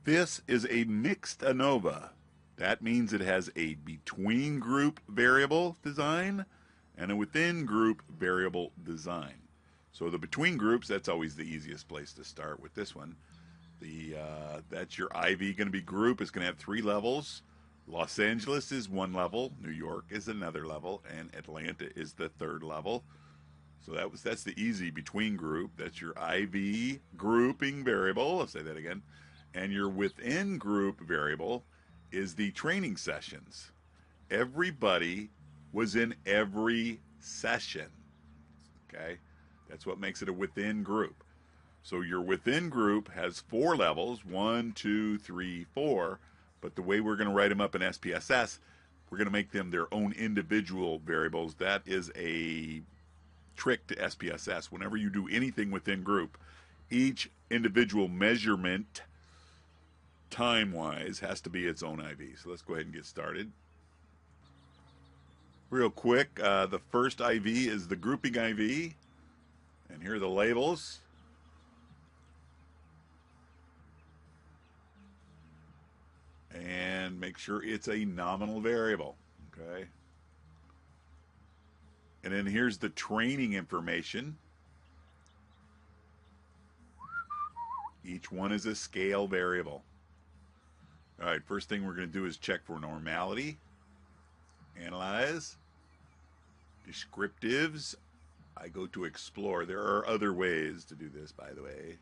This is a mixed ANOVA. That means it has a between group variable design and a within group variable design. So the between groups, that's always the easiest place to start with this one. That's your IV going to be group. It's going to have 3 levels. Los Angeles is 1 level, New York is another level, and Atlanta is the 3rd level. So that's the easy between group. That's your IV grouping variable. I'll say that again. And your within group variable is the training sessions. Everybody was in every session. Okay? That's what makes it a within group. So your within group has 4 levels, 1, 2, 3, 4. But the way we're going to write them up in SPSS, we're going to make them their own individual variables. That is a trick to SPSS. Whenever you do anything within group, each individual measurement time-wise has to be its own IV. So let's go ahead and get started. Real quick, the first IV is the grouping IV. And here are the labels. And make sure it's a nominal variable, okay? And then here's the training information. Each one is a scale variable. All right, first thing we're going to do is check for normality. Analyze. Descriptives. I go to explore. There are other ways to do this, by the way.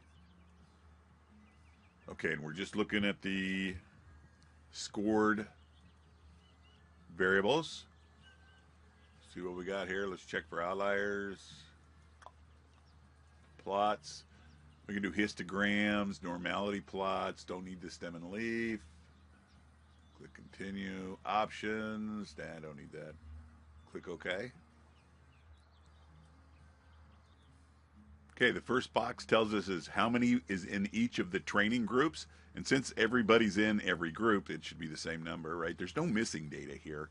Okay, and we're just looking at the scored variables. See what we got here. Let's check for outliers. Plots. We can do histograms, normality plots. Don't need the stem and leaf. Click continue. Options. Nah, don't need that. Click OK. Okay, the first box tells us is how many is in each of the training groups. And since everybody's in every group, it should be the same number, right? There's no missing data here.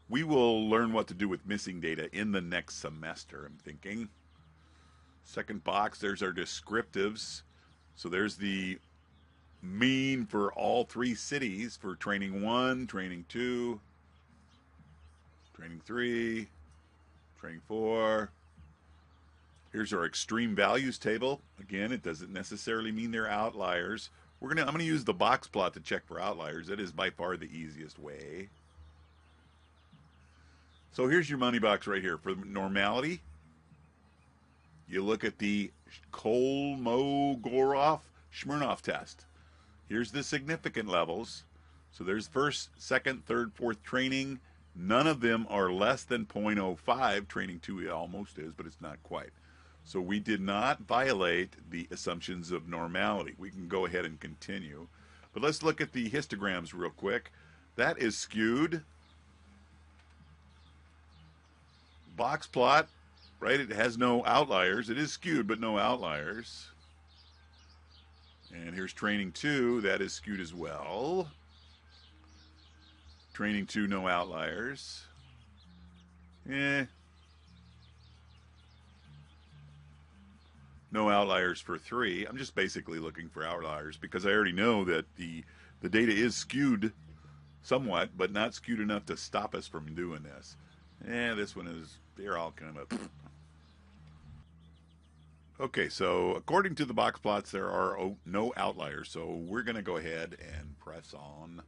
We will learn what to do with missing data in the next semester, I'm thinking. Second box, there's our descriptives. So there's the mean for all 3 cities for training 1, training 2, training 3, training 4. Here's our extreme values table. Again, it doesn't necessarily mean they're outliers. I'm gonna use the box plot to check for outliers. That is by far the easiest way. So here's your money box right here. For normality, you look at the Kolmogorov-Smirnov test. Here's the significant levels. So there's first, second, third, fourth training. None of them are less than 0.05. Training 2 almost is, but it's not quite. So we did not violate the assumptions of normality. We can go ahead and continue. But let's look at the histograms real quick. That is skewed. Box plot, right? It has no outliers. It is skewed, but no outliers. And here's training 2. That is skewed as well. Training 2, no outliers. No outliers for 3. I'm just basically looking for outliers because I already know that the data is skewed somewhat, but not skewed enough to stop us from doing this. This one is, they're all kind of... Okay, so according to the box plots, there are no outliers. So we're going to go ahead and press on.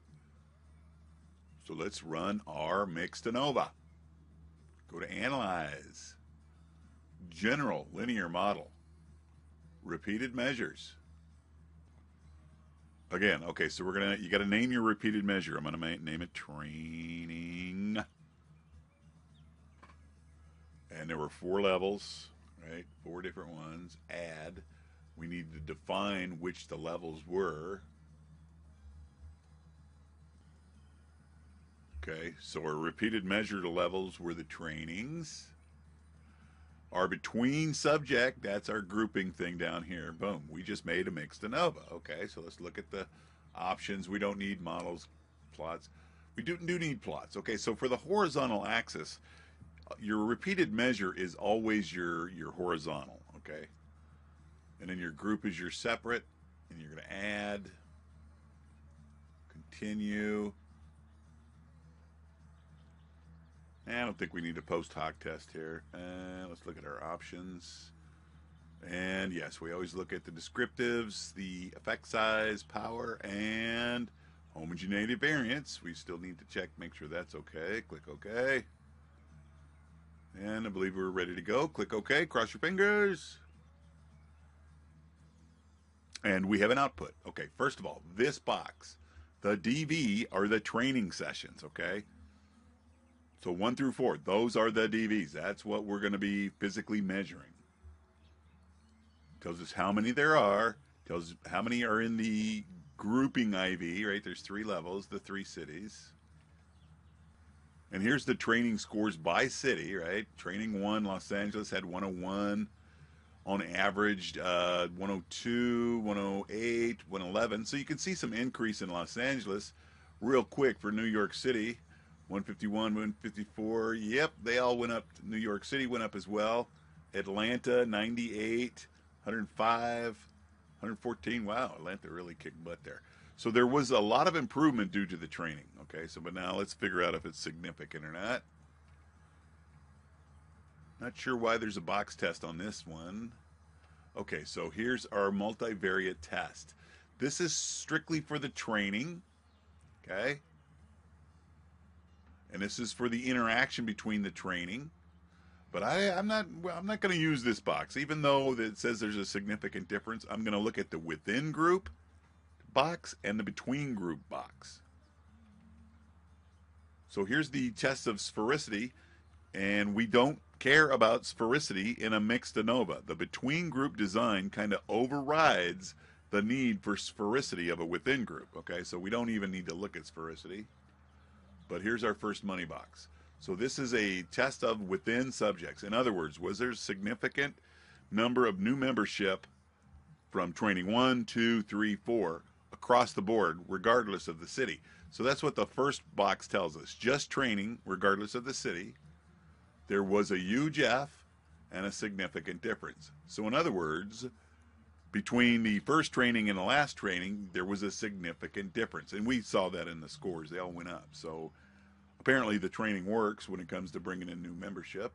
So let's run our mixed ANOVA. Go to Analyze. General Linear Model. Repeated measures. Again, okay, so you got to name your repeated measure. I'm going to name it training. And there were 4 levels, right? 4 different ones. Add. We need to define which the levels were. Okay, so our repeated measure levels were the trainings. Our between subject, that's our grouping thing down here. Boom, we just made a mixed ANOVA. Okay, so let's look at the options. We don't need models, plots. We do need plots. Okay, so for the horizontal axis, your repeated measure is always your horizontal, okay? And then your group is your separate, and you're going to add. continue. I don't think we need a post hoc test here. Let's look at our options. And yes, we always look at the descriptives, the effect size, power, and homogeneity variance. We still need to check, make sure that's okay. Click OK. And I believe we're ready to go. Click OK. Cross your fingers. And we have an output. Okay, first of all, this box, the DV are the training sessions, okay? So 1 through 4, those are the DVs. That's what we're going to be physically measuring. Tells us how many there are, tells us how many are in the grouping IV, right? There's 3 levels, the 3 cities. And here's the training scores by city, right? Training 1, Los Angeles had 101. On average, 102, 108, 111. So you can see some increase in Los Angeles real quick for New York City. 151, 154. Yep, they all went up. New York City went up as well. Atlanta, 98, 105, 114. Wow, Atlanta really kicked butt there. So there was a lot of improvement due to the training. Okay, so but now let's figure out if it's significant or not. Not sure why there's a box test on this one. Okay, so here's our multivariate test. This is strictly for the training, okay? And this is for the interaction between the training. But I'm not going to use this box, even though it says there's a significant difference. I'm going to look at the within group box and the between group box. So here's the test of sphericity, and we don't care about sphericity in a mixed ANOVA. The between group design kind of overrides the need for sphericity of a within group. Okay, so we don't even need to look at sphericity. But here's our first money box. So this is a test of within subjects. In other words, was there a significant number of new membership from training 1, 2, 3, 4 across the board, regardless of the city? So that's what the first box tells us. Just training, regardless of the city. There was a huge F and a significant difference. So in other words, between the first training and the last training, there was a significant difference. And we saw that in the scores. They all went up. So apparently the training works when it comes to bringing in new membership.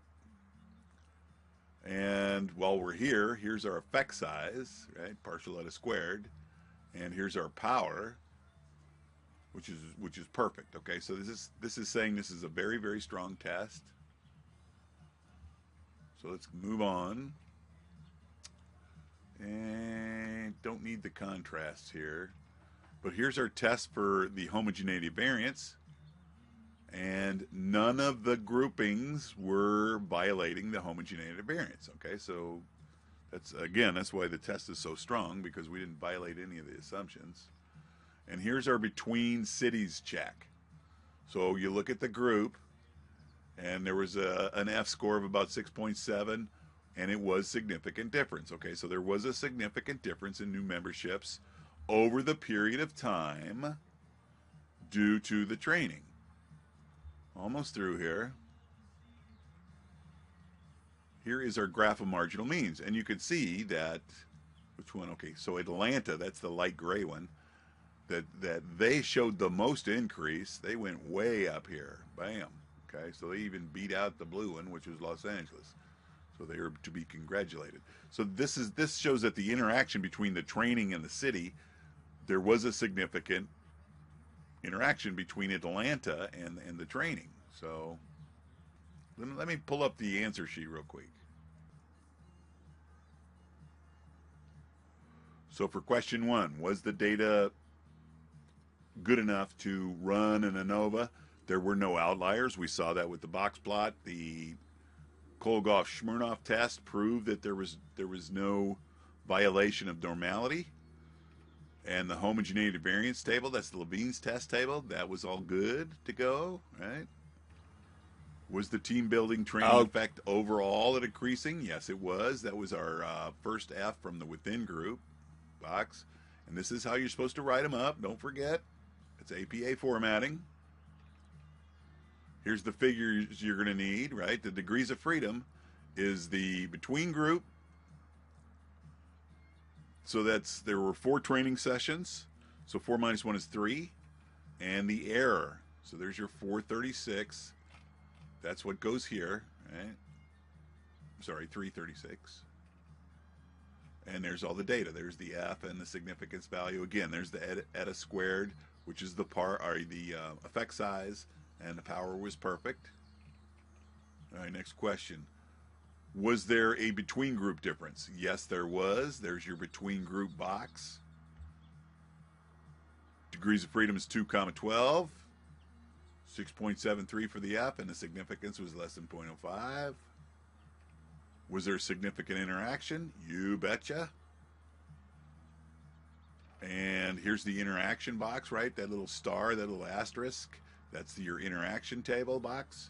And while we're here, here's our effect size, right? Partial eta squared. And here's our power, which is perfect. Okay, so this is saying this is a very, very strong test. So let's move on. And don't need the contrasts here. But here's our test for the homogeneity variance. And none of the groupings were violating the homogeneity variance. Okay, so that's why the test is so strong, because we didn't violate any of the assumptions. And here's our between cities check. So you look at the group, and there was an F score of about 6.7, and it was significant difference. Okay, so there was a significant difference in new memberships over the period of time due to the training. Almost through here. Here is our graph of marginal means, and you can see that, which one? Okay, so Atlanta, that's the light gray one, that they showed the most increase. They went way up here. Bam. Okay, so they even beat out the blue one, which was Los Angeles. So they are to be congratulated. So this shows that the interaction between the training and the city, there was a significant interaction between Atlanta and the training. So let me pull up the answer sheet real quick. So for question 1, was the data good enough to run an ANOVA? There were no outliers. We saw that with the box plot. The Kolgoff-Smirnov test proved that there was no violation of normality. And the homogeneity variance table, that's the Levine's test table, that was all good to go, right? Was the team building training effect overall increasing? Yes, it was. That was our first F from the within group box. And this is how you're supposed to write them up. Don't forget, it's APA formatting. Here's the figures you're going to need, right? The degrees of freedom is the between group. So there were 4 training sessions. So 4 minus 1 is 3. and the error. So there's your 436. That's what goes here, right? Sorry, 336. And there's all the data. There's the F and the significance value. Again, there's the eta squared, which is the effect size, and the power was perfect. All right, next question. Was there a between group difference? Yes, there was. There's your between group box. Degrees of freedom is 2, 12. 6.73 for the F, and the significance was less than 0.05. Was there significant interaction? You betcha. And here's the interaction box, right? That little star, that little asterisk. That's your interaction table box.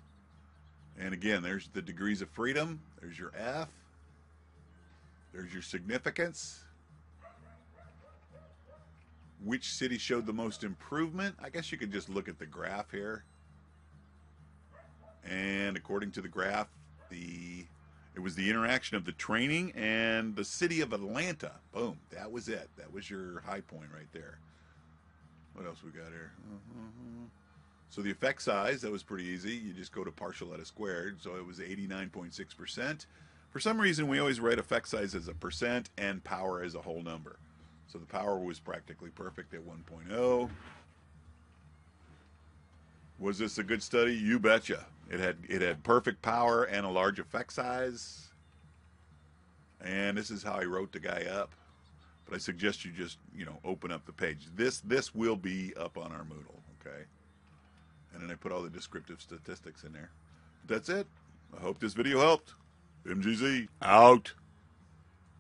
And again, there's the degrees of freedom. There's your F. There's your significance. Which city showed the most improvement? I guess you could just look at the graph here. And according to the graph, it was the interaction of the training and the city of Atlanta. Boom, that was it. That was your high point right there. What else we got here? So the effect size, that was pretty easy. You just go to partial eta squared. So it was 89.6%. For some reason, we always write effect size as a percent and power as a whole number. So the power was practically perfect at 1.0. Was this a good study? You betcha. It had perfect power and a large effect size. And this is how I wrote the guy up. But I suggest you just, open up the page. This will be up on our Moodle, okay? And then I put all the descriptive statistics in there. That's it. I hope this video helped. MGZ, out.